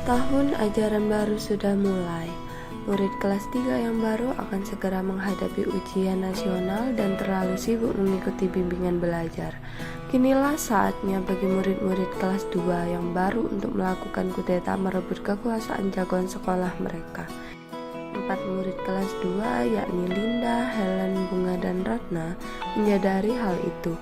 Tahun ajaran baru sudah mulai. Murid kelas 3 yang baru akan segera menghadapi ujian nasional dan terlalu sibuk mengikuti bimbingan belajar. Kinilah saatnya bagi murid-murid kelas 2 yang baru untuk melakukan kudeta merebut kekuasaan jagoan sekolah mereka. 4 murid kelas 2 yakni Linda, Helen, Bunga, dan Ratna menyadari hal itu.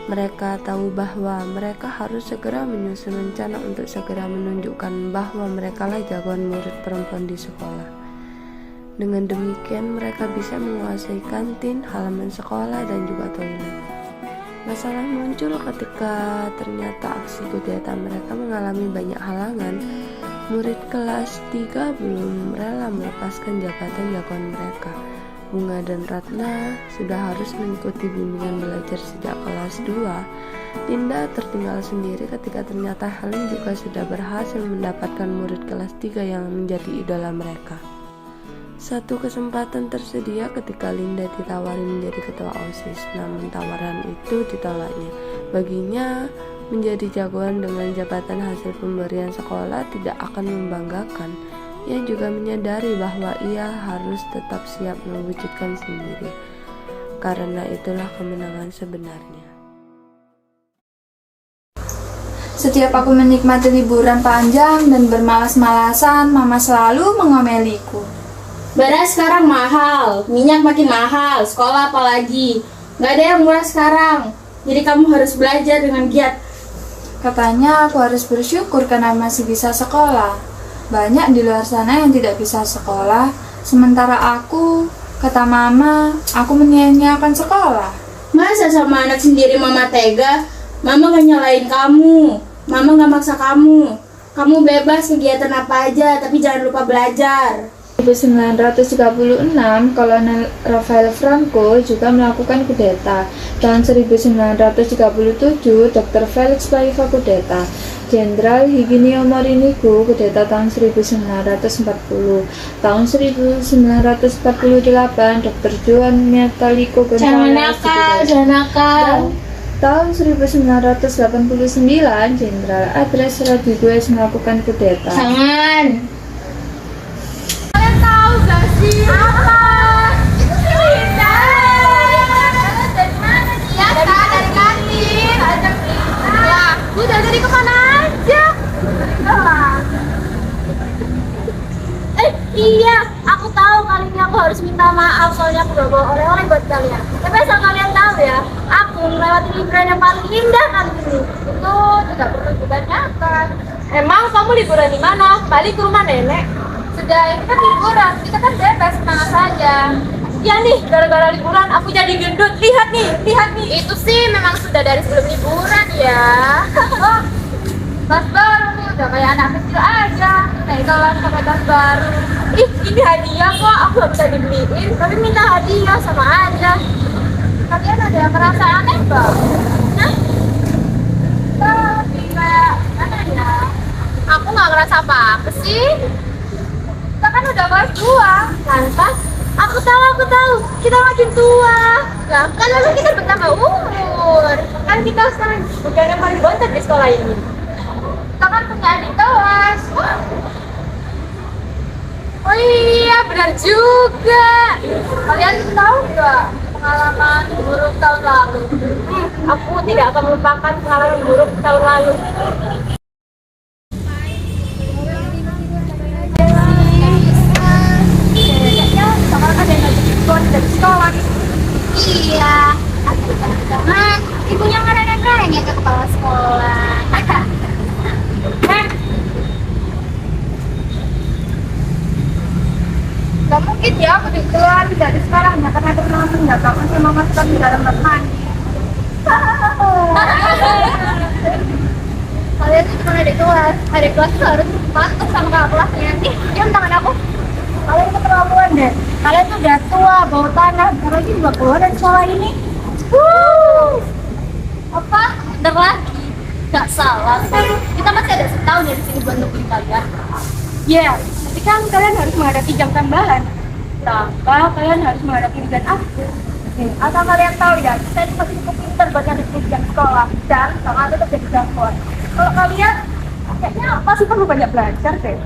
Mereka tahu bahwa mereka harus segera menyusun rencana untuk segera menunjukkan bahwa merekalah jagoan murid perempuan di sekolah. Dengan demikian mereka bisa menguasai kantin, halaman sekolah, dan juga toilet. Masalah muncul ketika ternyata aksi kudeta mereka mengalami banyak halangan. Murid kelas 3 belum rela melepaskan jabatan jagoan mereka. Bunga dan Ratna sudah harus mengikuti bimbingan belajar sejak kelas 2. Linda tertinggal sendiri ketika ternyata Helen juga sudah berhasil mendapatkan murid kelas 3 yang menjadi idola mereka. Satu kesempatan tersedia ketika Linda ditawari menjadi ketua OSIS, namun tawaran itu ditolaknya. Baginya, menjadi jagoan dengan jabatan hasil pemberian sekolah tidak akan membanggakan. Ia juga menyadari bahwa ia harus tetap siap mewujudkan sendiri, karena itulah kemenangan sebenarnya. Setiap aku menikmati liburan panjang dan bermalas-malasan, Mama selalu mengomeliku. Beras sekarang mahal, minyak makin mahal, sekolah apalagi. Gak ada yang murah sekarang, jadi kamu harus belajar dengan giat. Katanya aku harus bersyukur karena masih bisa sekolah. Banyak di luar sana yang tidak bisa sekolah, sementara aku, kata Mama, aku menyia-nyiakan sekolah. Masa sama anak sendiri Mama tega? Mama gak nyalain kamu, Mama gak maksa kamu. Kamu bebas kegiatan apa aja, tapi jangan lupa belajar. 1936, Kolonel Rafael Franco juga melakukan kudeta. Tahun 1937, Dr. Felix Paiva kudeta. Jenderal Higinio Morinigo kudeta tahun 1940. Tahun 1948, Dr. Juan Metalico González Jangan nakal. Tahun 1989, Jenderal Andrés Rodriguez melakukan kudeta. Jangan. Apa? Itu si Linda. Dari mana dia? Dari kantin. Ajak Linda. Lah, udah dari kemana aja? Iya, aku tahu kali ini aku harus minta maaf soalnya aku gak bawa oleh-oleh buat kalian. Tapi asal kalian tahu ya, aku melewati liburan yang paling indah kali ini. Itu tidak perlu ditanyakan. Emang kamu liburan di mana? Balik ke rumah nenek? Sudah, ini kan liburan, kita kan bebas, semangat saja. Ya nih, gara-gara liburan aku jadi gendut. Lihat nih. Itu sih memang sudah dari sebelum liburan ya. Oh, tas baru nih, udah kayak anak kecil aja. Naik kelas pakai tas baru. Ih, ini hadiah kok, aku gak bisa dibeliin. Tapi minta hadiah, sama aja. Kalian ada yang merasa aneh gak? Hah? Tapi kayak, mana ya? Aku gak ngerasa apa-apa sih. Kita kan udah kelas 2. Lantas, aku tahu, kita makin tua. Lah, kan lalu kita bertambah umur. Kan kita sekarang bukan yang paling bontot di sekolah ini. Kita kan punya adik kelas. Oh iya, benar juga. Kalian tahu nggak pengalaman buruk tahun lalu? Aku tidak akan melupakan pengalaman buruk tahun lalu. Dari sekolah. Iya, aku jangan ibunya ngereng-ngereng ya ke kepala sekolah. Gak mungkin ya aku dikeluarin dari sekolahnya karena teman-teman nggak masih mau masukkan di dalam kamar mandi. Kalian tuh cuma adik kelas tuh harus patuh sama kakak kelasnya. Diam tangan aku. Kalian keterlaluan deh. Kalian tuh udah tua, bau tanah, bentar lagi juga keluar dari sekolah ini. Apa? Bentar lagi? Gak salah. Kita masih ada setahun ya di sini buat nungguin kalian. Ya, tapi kan kalian harus menghadapi jam tambahan. Tanpa kalian harus menghadapi ujian akhir. Asal kalian tahu ya, saya itu masih cukup pintar buat ngadepin jam sekolah. Dan sama tetap jadi jagoan. Kalau kalian kayaknya masih perlu banyak belajar deh.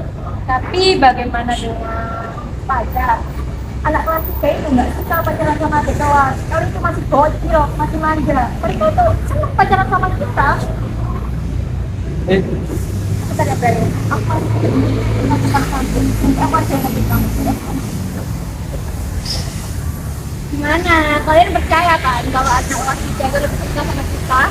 Tapi bagaimana dengan pacar? Anak kelas 3 itu nggak suka pacaran sama adik kelas. Kalau itu masih bocil, masih manja. Mereka itu senang pacaran sama kita. Bentar ya, Bre. Aku aja yang lebih kamu. Gimana? Kalian percaya kan kalau anak kelas 3 itu lebih suka sama kita?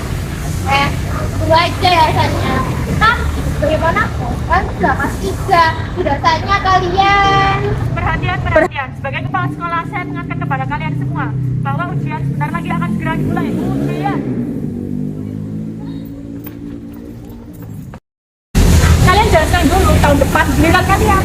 Tunggu aja ya Sanya. Kan bagaimanapun kan sudah kelas 3. Sudah saatnya kalian. Perhatian. Sebagai kepala sekolah, saya mengingatkan kepada kalian semua bahwa ujian sebentar lagi akan segera dimulai. Ujian. Kalian jelaskan dulu tahun depan giliran kalian.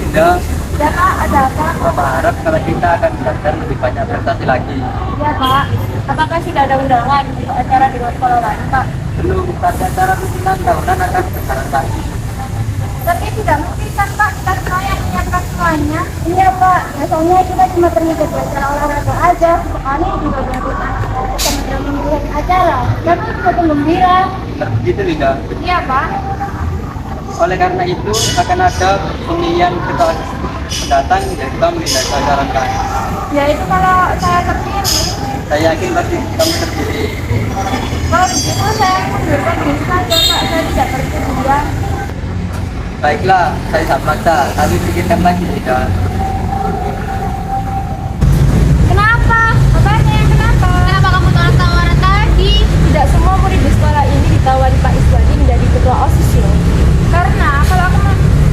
Tidak, Ya Kak, ada apa? Bapak harap kalau kita akan belajar lebih banyak prestasi lagi. Ya Kak, apakah sudah ada undangan untuk acara di luar sekolah lain Kak? Belum, tapi acara rutinan tahunan akan berjalan lagi. Tapi tidak mungkin kan Pak, kita semua yang menyiapkan semuanya. Iya Pak, biasanya kita cuma terlibat di acara olahraga aja. Sekali juga melakukan sama membuat acara. Dan itu juga gembira. Begitu tidak? Iya Pak. Oleh karena itu akan ada pemilihan ketua mendatang yaitu kamu tidak acara kami. Ya itu kalau saya terpilih. Saya yakin pasti kamu terpilih. Kalau begitu saya mundurkan diri saja Pak, saya tidak bersedia. Baiklah, saya tak maksa, tapi pikirkan lagi tidak. Kenapa? Apanya yang kenapa? Kenapa kamu tolak tawaran tadi? Tidak semua murid di sekolah ini ditawari Pak Iswadi menjadi ketua OSIS loh. Karena kalau aku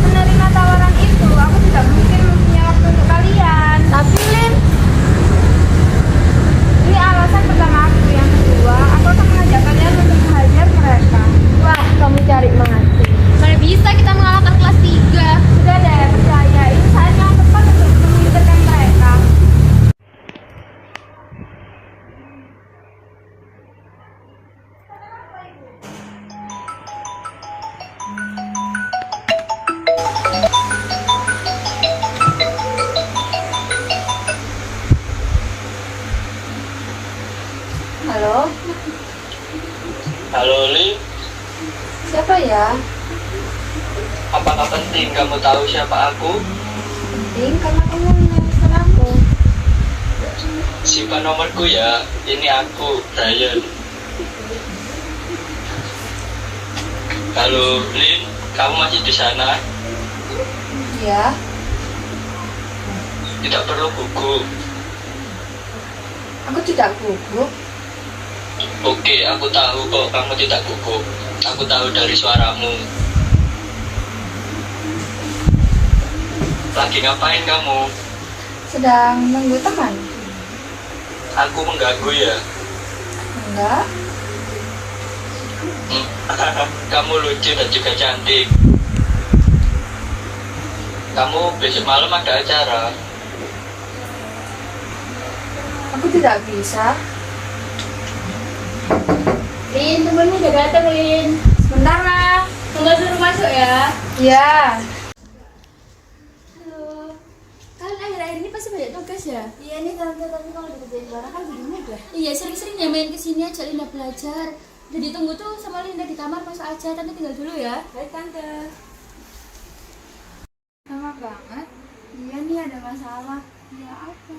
menerima tawaran itu, aku tidak mungkin punya waktu untuk kalian. Tapi Lin, ini alasan pertama aku. Yang kedua, aku akan mengajak kalian untuk menghajar mereka. Wah, kamu cari mati. Mana bisa kita mengalahkan kelas 3? Sudah deh, percaya. Ini saatnya yang tepat untuk menyingkirkan mereka. Halo, Halo Li, Siapa ya? apakah penting kamu tahu siapa aku? Penting karena kamu menyebutkan aku. Simpan nomorku ya, ini aku, Brian. Halo Lin, kamu masih di sana? Ya, Tidak perlu gugup. aku tidak gugup. Oke, aku tahu kok kamu tidak gugup. Aku tahu dari suaramu. Lagi ngapain kamu? Sedang nunggu teman. Aku mengganggu ya? Enggak. Kamu lucu dan juga cantik. Kamu besok malam ada acara. Aku tidak bisa. Lin, temenmu udah datang, Lin. Sebentar, Ma. Tunggu suruh masuk ya. Ya. Halo. Kalian akhir-akhir ini pasti banyak tugas ya? Iya nih tante, tapi kalau dikerjain bareng kan jadi mudah. Iya, sering-sering ya main kesini aja Linda belajar. Udah ditunggu tuh sama Linda di kamar, masuk aja. Tante tinggal dulu ya. Baik tante. Lama banget. Iya nih ada masalah. Ya apa?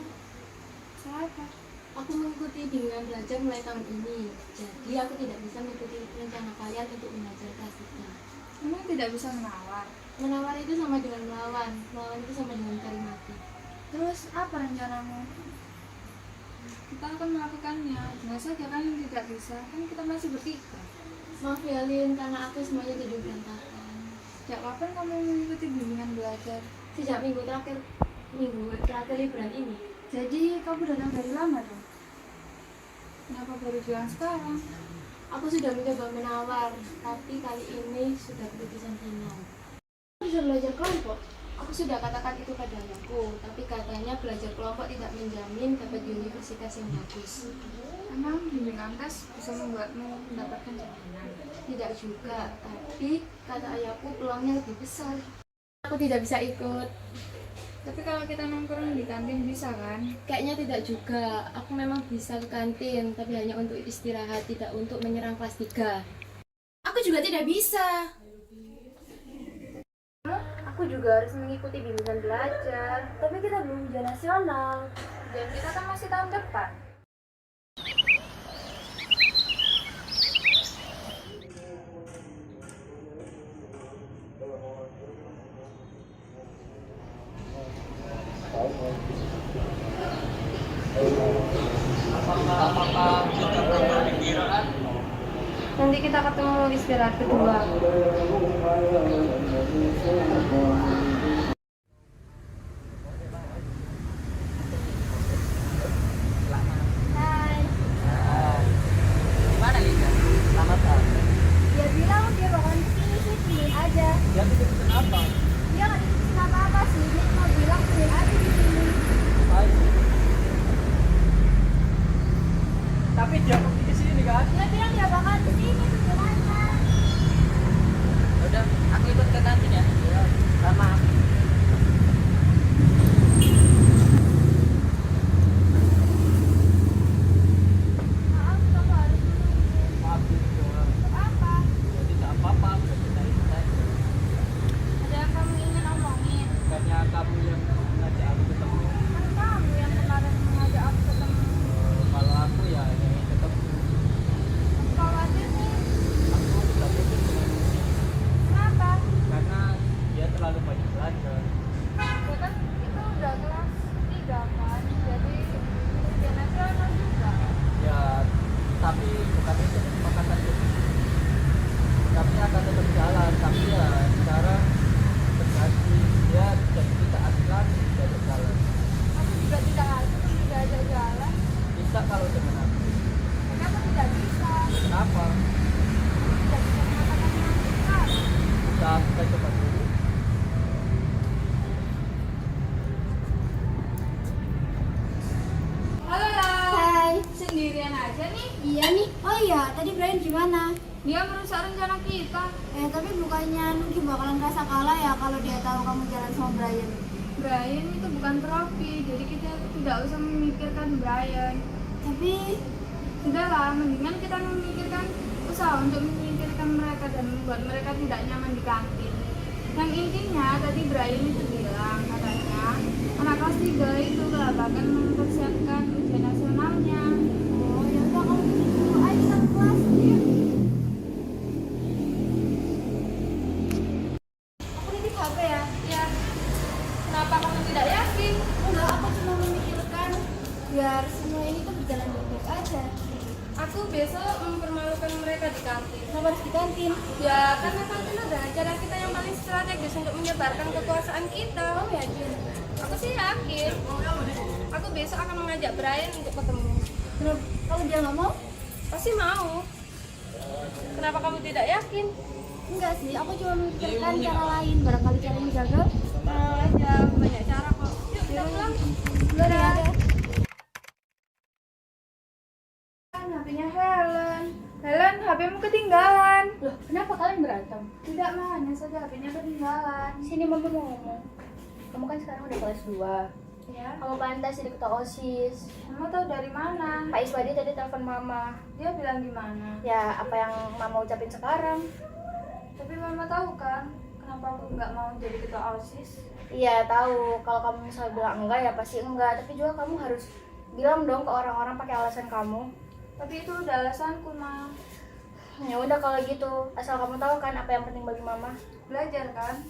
Masalah apa? Aku mengikuti bimbingan belajar mulai tahun ini. Jadi aku tidak bisa mengikuti rencana kalian untuk mengajar kelas 3. Emang tidak bisa menawar. Menawar itu sama dengan melawan. Melawan itu sama dengan cari mati. Terus apa rencanamu? Kita akan melakukannya. Jangan saja kalian tidak bisa. Kan kita masih bertiga. Maaf ya Lin, karena aku semuanya jadi berantakan. Sejak kapan kamu mengikuti bimbingan belajar? Sejak minggu terakhir liburan ini. Jadi kamu datang dari lama dong? Kenapa baru bilang sekarang? Aku sudah mencoba menawar, tapi kali ini sudah keputusan final. Aku bisa belajar kelompok. Aku sudah katakan itu pada ayahku, tapi katanya belajar kelompok tidak menjamin dapat di universitas yang bagus. Emang bimbingan tes bisa membuatmu mendapatkan jaminan? Tidak juga, tapi kata ayahku peluangnya lebih besar. Aku tidak bisa ikut. Tapi kalau kita nongkrong di kantin bisa kan? Kayaknya tidak juga. Aku memang bisa ke kantin, tapi hanya untuk istirahat, tidak untuk menyerang kelas 3. Aku juga tidak bisa. Aku juga harus mengikuti bimbingan belajar. Tapi kita belum ujian nasional. Dan kita kan masih tahun depan. Nanti kita ketemu di istirahat kedua. Hai. Gimana Lina? Selamat datang. Dia bilang dia bakalan kesini sih, tungguin aja. Dia tuh pesan apa? Dia nggak ditulisin apa-apa sih, dia cuma bilang tungguin aja di sini. Tapi dia kok di sini kan? Dia bilang dia bakalan kesini, tungguin aja. Udah, aku ikut ke kantin ya. Sama. Maaf, kamu harus menunggu. Maaf doang. Untuk apa? Ya tidak apa-apa, udah kita ikut aja. Ada yang kamu ingin omongin? Bukannya kamu yang ngajak aku ketemu. Kan kamu yang kemarin mengajak aku ketemu. Kalau aku ya yang ketemu. Aku khawatir nih. Aku udah putus dengan Lucy Kenapa? karena dia terlalu banyak belajar. Ya kan itu udah kelas 3 kan, jadi ujian nasional juga. Ya, tapi bukan itu kesepakatan kita. Tapi akan tetap jalan. Tapi ya sekarang berganti dia jadi tidak asik lagi diajak jalan. Aku juga tidak asik untuk diajak jalan. Bisa kalau dengan aku. Tapi aku tidak bisa. Kenapa? Tidak bisa mengatakan yang sekarang. Kita coba dulu. Halo lah. Hai. Sendirian aja nih. Iya nih. Oh iya, tadi Brian gimana? Dia merusak rencana kita. Tapi bukannya Nugi bakalan rasa kalah ya kalau dia tahu kamu jalan sama Brian. Brian itu bukan trofi, jadi kita tidak usah memikirkan Brian. Tapi Sudahlah, mendingan kita memikirkan usaha untuk menyingkirkan mereka dan membuat mereka tidak nyaman di kantin. Yang intinya tadi Brian itu bilang katanya anak kelas 3 itu bahkan mempersiapkan ujian nasionalnya. oh ya udah kalau gitu ayo kita ke kelas. Yuk. Aku nitip HP ya. Ya, kenapa kamu tidak yakin? Enggak, aku cuma memikirkan biar semua ini tuh berjalan baik-baik aja. Aku besok mempermalukan mereka di kantin. Kenapa harus di kantin? Ya, karena kantin adalah cara kita yang paling strategis untuk menyebarkan kekuasaan kita. Kamu yakin? Aku sih yakin. Aku besok akan mengajak Brian untuk ketemu. Kenapa? Kalau dia nggak mau? Pasti mau. Kenapa kamu tidak yakin? Enggak sih, aku cuma memikirkan cara lain. Barangkali cara ini gagal. Mau aja, banyak cara kok. Yuk kita pulang. Duluan ya. HP-nya Helen. Helen, HP-mu ketinggalan. Loh, kenapa kalian berantem? Tidak mah, hanya saja HP-nya ketinggalan. Sini mama mau ngomong. Kamu kan sekarang udah kelas 2. Ya, Kamu pantas jadi ketua OSIS. kamu tahu dari mana? Pak Iswadi tadi telepon mama. Dia bilang gimana? Ya, apa yang mama ucapin sekarang? Tapi mama tahu kan, kenapa aku nggak mau jadi ketua OSIS? Iya, tahu. Kalau kamu misalnya bilang enggak ya pasti enggak. Tapi juga kamu harus bilang dong ke orang-orang pakai alasan kamu. Tapi itu udah alasanku, Ma. Ya udah kalau gitu, asal kamu tahu kan apa yang penting bagi mama. Belajar kan?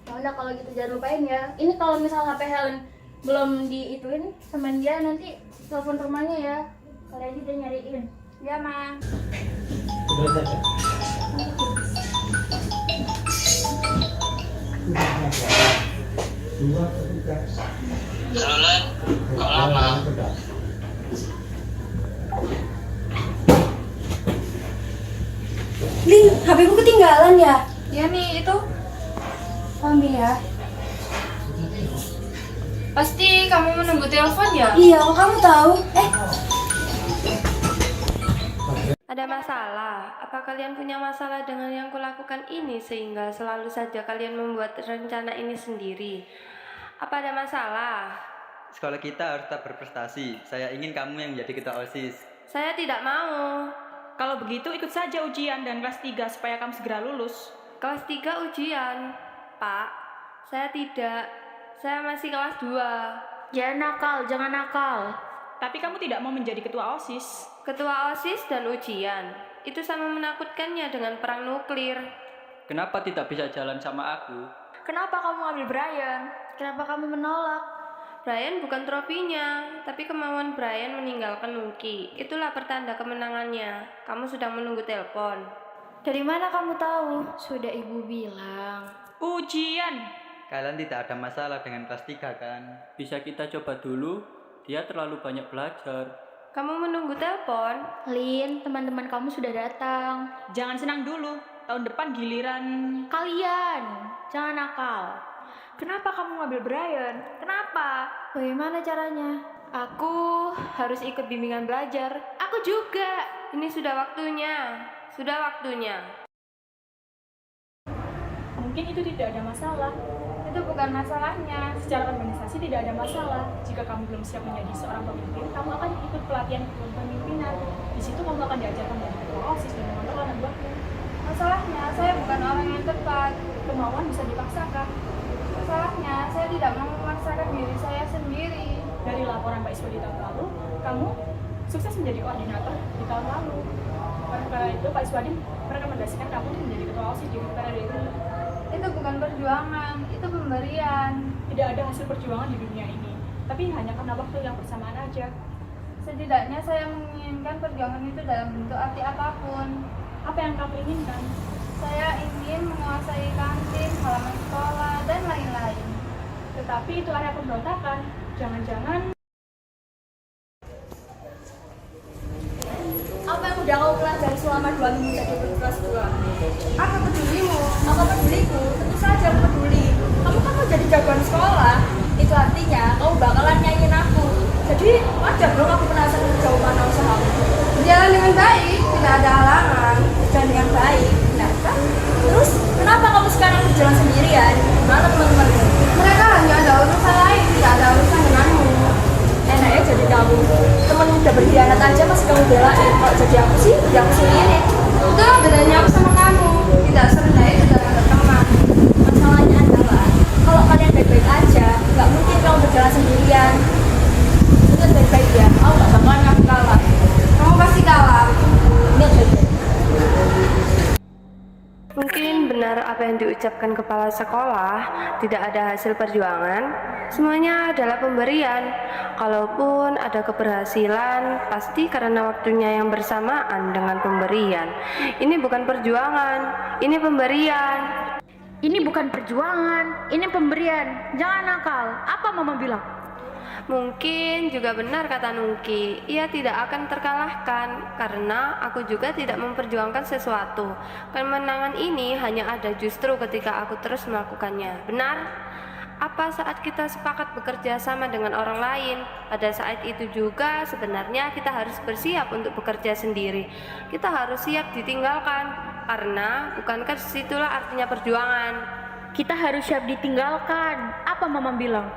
Ya udah kalau gitu jangan lupain ya. Ini kalau misal HP Helen belum diituin sama dia, nanti telepon rumahnya ya. Kali aja dia nyariin. Ya, Ma. Lin, HP-ku ketinggalan ya? Ya nih, itu. Ambil ya. Pasti kamu menunggu telepon ya? Iya, kok kamu tahu? Ada masalah? Apa kalian punya masalah dengan yang kulakukan ini sehingga selalu saja kalian membuat rencana ini sendiri? Apa ada masalah? Sekolah kita harus tetap berprestasi. Saya ingin kamu yang menjadi ketua OSIS. Saya tidak mau. Kalau begitu ikut saja ujian dan kelas 3 supaya kamu segera lulus. Kelas 3 ujian. Pak, Saya tidak. Saya masih kelas 2. Jangan nakal, jangan nakal. Tapi kamu tidak mau menjadi ketua OSIS. Ketua OSIS dan ujian. Itu sama menakutkannya dengan perang nuklir. Kenapa tidak bisa jalan sama aku? Kenapa kamu ngambil Brian? Kenapa kamu menolak? Brian bukan trofinya, tapi kemauan Brian meninggalkan Nuki. Itulah pertanda kemenangannya. Kamu sedang menunggu telepon. Dari mana kamu tahu? Sudah ibu bilang. Ujian. Kalian tidak ada masalah dengan kelas 3 kan? Bisa kita coba dulu? Dia terlalu banyak belajar. Kamu menunggu telepon? Lin, teman-teman kamu sudah datang. Jangan senang dulu. Tahun depan giliran. Kalian, jangan nakal. Kenapa kamu ngambil Brian? Kenapa? Bagaimana caranya? Aku harus ikut bimbingan belajar. Aku juga. Ini sudah waktunya. Sudah waktunya. Mungkin itu tidak ada masalah. Itu bukan masalahnya. Secara organisasi tidak ada masalah. Jika kamu belum siap menjadi seorang pemimpin, kamu akan ikut pelatihan kepemimpinan. Di situ kamu akan diajarkan menjadi ketua OSIS dan mengontrol anak buahmu. Masalahnya, saya bukan orang yang tepat. Kemauan bisa dipaksakan. Masalahnya, saya tidak mau memaksakan diri saya sendiri. Dari laporan Pak Iswa di tahun lalu, kamu sukses menjadi koordinator di tahun lalu. Karena itu Pak Iswadi merekomendasikan kamu untuk menjadi ketua OSIS di periode itu. Itu bukan perjuangan, itu pemberian. Tidak ada hasil perjuangan di dunia ini, tapi hanya karena waktu yang bersamaan aja. Setidaknya saya menginginkan perjuangan itu dalam bentuk arti apapun. Apa yang kamu inginkan? Saya ingin menguasai kantin, halaman sekolah, dan lain-lain. Tetapi itu area pemberontakan. Jangan-jangan Apa yang udah kamu pelajari selama 2 minggu jadi kelas 2? Apa pedulimu? Apa peduliku? Tentu saja aku peduli. Kamu kan mau jadi jagoan sekolah. Itu artinya kamu bakalan nyanyiin aku. Jadi wajar dong aku penasaran sejauh mana usahamu. Berjalan dengan baik, tidak ada halangan. Berjalan dengan baik, benar kan? Terus kenapa kamu sekarang berjalan sendirian? Mana teman-temanmu? Mereka hanya ada urusan lain, tidak ada urusan denganmu. Enaknya jadi kamu. Temen udah berkhianat aja masih kamu belain. Kalau jadi aku sih, ya aku sendiri. Itulah bedanya aku sama kamu. Tidak serendah itu dalam berteman. Masalahnya adalah kalau kalian baik-baik aja, nggak mungkin kamu berjalan sendirian. Ingat baik-baik ya, kamu nggak bakalan ngaku kalah. Kamu pasti kalah. Ingat baik-baik. Mungkin benar apa yang diucapkan kepala sekolah, tidak ada hasil perjuangan, semuanya adalah pemberian. Kalaupun ada keberhasilan, pasti karena waktunya yang bersamaan dengan pemberian. Ini bukan perjuangan, ini pemberian. Ini bukan perjuangan, ini pemberian. Jangan nakal. Apa mama bilang? Mungkin juga benar kata Nungki, ia tidak akan terkalahkan karena aku juga tidak memperjuangkan sesuatu. Kemenangan ini hanya ada justru ketika aku terus melakukannya. Benar? Apa saat kita sepakat bekerja sama dengan orang lain? Pada saat itu juga sebenarnya kita harus bersiap untuk bekerja sendiri. Kita harus siap ditinggalkan karena bukankah situlah artinya perjuangan? Kita harus siap ditinggalkan. Apa mama bilang?